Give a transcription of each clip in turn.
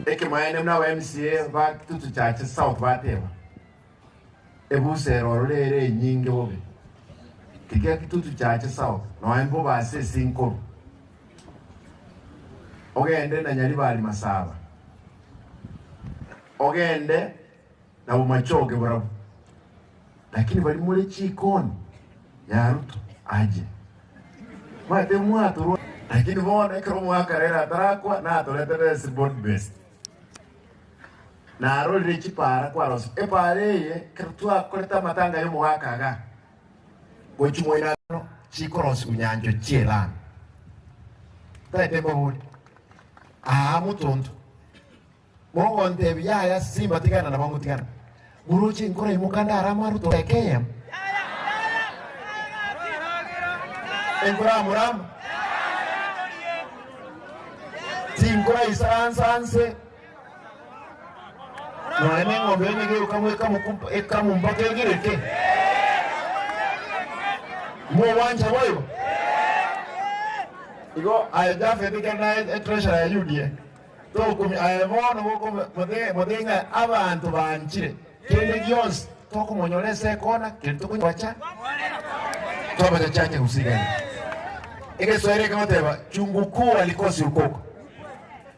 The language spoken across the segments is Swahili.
eke maene mna wa MCA ba tutu chache South batema ebusero lere nyingi bobe kike tutu chache South no embo ba se 5 ogende na nyali bali masaba ogende na umachoge bro lakini bali mule chikoni ya Ruto aje mate mwatu lakini bona ikro mwaka rera tarakwa na tolete se board best na roli chipara kwa rosi epaleye kertua koleta matanga yo mwaka ga gochimoina no chikorosi kunyanjo chielana taite bawuli mutonto mongo ndebi ya Simba tigana na bangu tigana muruchi nkora imukanda arama Ruto ekeyem enkora muram tinkora isansanse no ene ngombe ngeke kamu mpake gireke mo wanja boyo igo ayafe tigana treasure ya UDA to kumi ayabona boko modenga abantu banchire kende gyons to kumonyolese kona kintu kunyacha to bacha chache usigani ege soere kama teba chungu kuu alikosi ukoko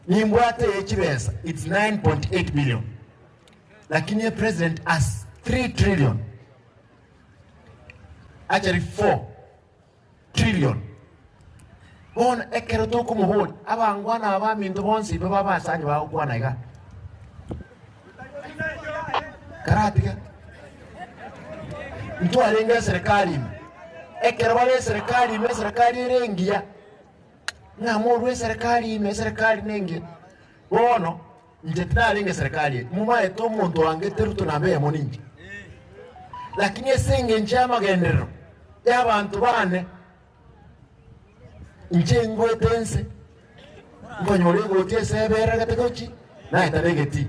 nimbwate yechibesa it's 9.8 billion lakini the president has 3 trillion actually 4 trillion bon ekero to kumuholi abangwana abamintu bonsi baba basanyi bakwana iga karatika mtu alenga serikali ekero bale serikali rengia na morwe serikali nengi bono njetna alenga serikali mumaye to muntu wange teruto nabe moningi lakini esenge njama gendero y'abantu bane Nchengo tense ngonyore gotie sebera gategochi na itabegeti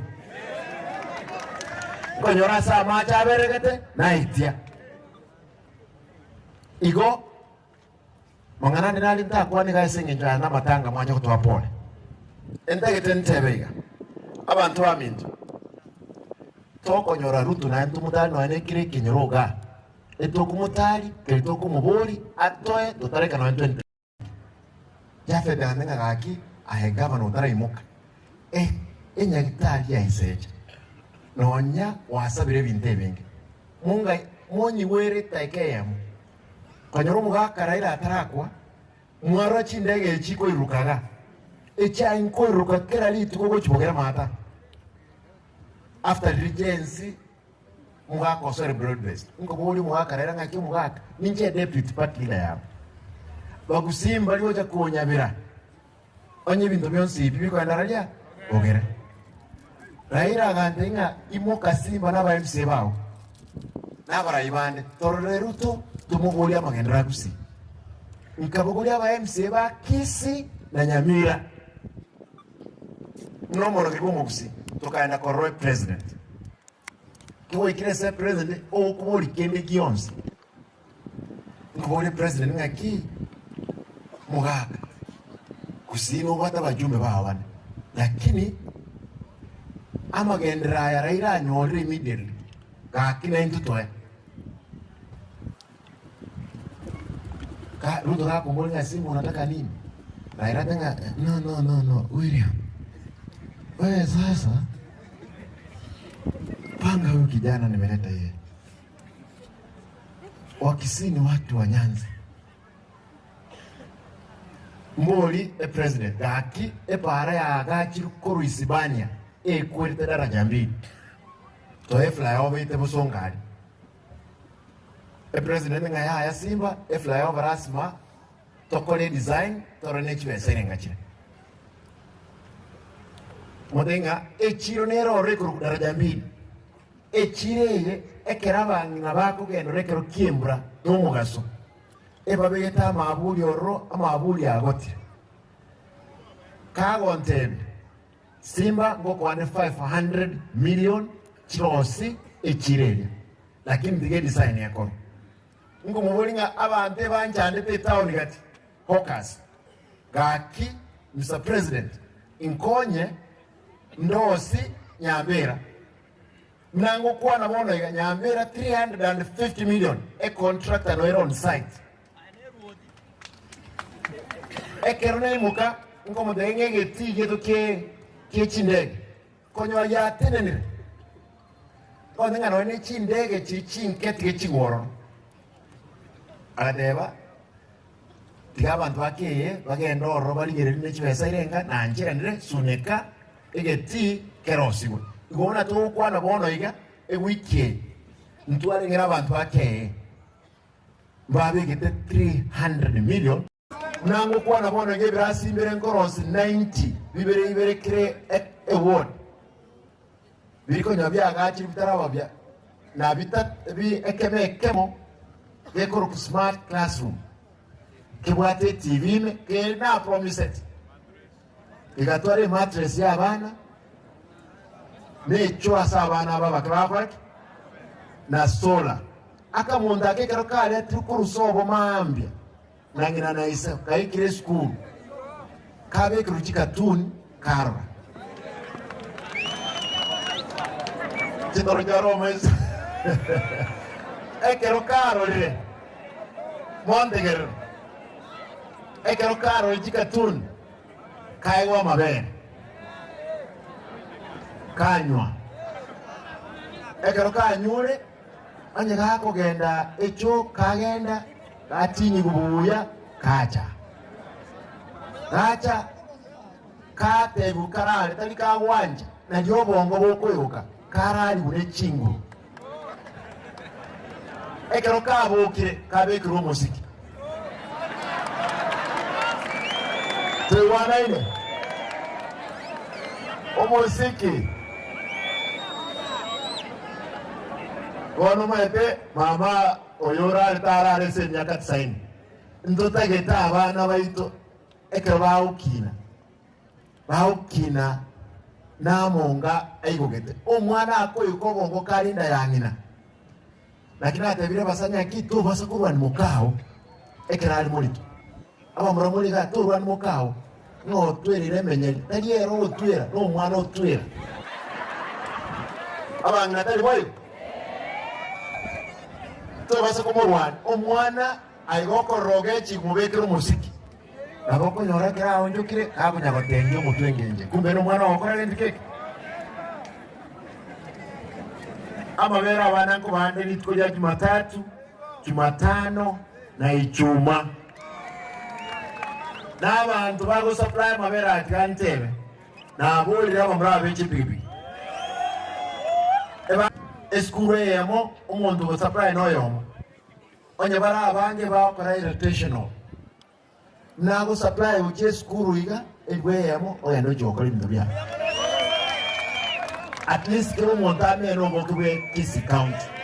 ngonyora sa macha beregete na itia igo mangana ndali ntakwani gaisenge njana matanga mwaje kutwa pole endagete ntebega abantu baminto tokonyora Ruto na ntu mutali no anekire kinyoroga etokumutali kelitokumuboli atoe tutareka no 20 Jafe de amenga gaki ahegava no tara imuka enyagitali ya iseja nonya wasabire binte benge munga monyi were taikeyam kanyoro muga karaira atarakwa mwaro chindege chiko irukaga echa inko iruka kera litu gogo chibogera mata after regency muga ko cerebral breast ngo boli muga karaira ngaki muga ninje deputy party la yapo bagusimba lyoja kuonyabira onye bintu byonsi bibiko ndaralia ogera Raila gandenga imoka Simba na ba MC bawo na barayibande torore Ruto tumugolia magendera kusi nkabogolia ba MC ba Kisi na Nyamira no moro kibomo kusi tokaenda kwa Roy president kiwo ikirese president o kuboli kende gionsi kuboli president ngaki Mugaga kusino bata bajumbe bawana lakini amagendera ya Raila nyore immediately kakina intutoe ka Ruto ka kumbolinga simu unataka nini Raila tanga no William wewe sasa panga huyu kijana nimeleta yeye wakisini watu wa Nyanza Moli president gaki para ya gachi koru Isibania kwete daraja mbili to flyover ite busongari president ngaya ya Simba flyover asma tokole design torone chibesere ngachire modenga chiro nero rekuru daraja mbili chireye ekerabanga nabako gendo rekero kiembra n'umugaso ebabeta amabuli oro amabuli agote kagontebe Simba ngo kwa 500 million chirosi echirere lakini dige design yako ngo mubolinga abante banjande te town gati focus gaki Mr. President inkonye ndosi Nyambera nango kwa na bono ya Nyambera 350 million a contractor no on site ekerone muka ngo mudenge geti geto ke chindege konyo ya tenenire kono ngano ne chindege chinketi chigoro agadeba tiga abantu bakeye bagenda oro baligere ne chibesa irenga nanjira ndire suneka egeti kerosiwe igona to kwana bono iga ewiki ntware ngira abantu bakeye babigete 300 million nango kwana bono iga birasi imbere nkorosi 90 bibere kire award biriko nyabya gachi bitarababya na bita bi ekemo gekoro ku smart classroom kibwate TV me ke na promise igatware mattress ya bana necho asa bana baba krafak na sola akamunda ke kero kale tukuru sobo mambya nangina na isa kaikire school kabe kuruchika tun karwa Chidoro mes ekero karo le Monteger ekero karo chikatun kaiwa mabe kanywa ekero kanyure anye kako genda echo kagenda atinyi kubuya kacha katebu karale tali kawanja na jobongo bokoyoka karali bune chingu ekero kabukire kabekiro umuziki tuwanaine umuziki mete mama oyora tarare se myaka 90 ndota geta abana baito ekero baukina namonga aigogete omwana akoyuko bongo kalinda yangina lakini atebire basanya kitu basakurwa ni mukao ekera ali mulito aba muramuli ga turwa ni mukao no twerire menyeri taliero otwera no mwana otwera aba ngatali boyo to basakumurwa omwana aigoko roge chimubekero musiki aboko nyora kera onjukire kabunya batenge omutwengenje kumbe no mwana wakora lendikeke amabera abana ko bande nitko ya Jumatatu, Jumatano na Ijumaa n'abantu bago supply amabera atantebe nabulira bamurabe chipipi eba eskure yamo umuntu go supply no yomo onye bara abange bakora irritational nago supply uche skuru iga egwe yamo oyendo jokora ibintu bya at least kero montame no bokwe Kisii County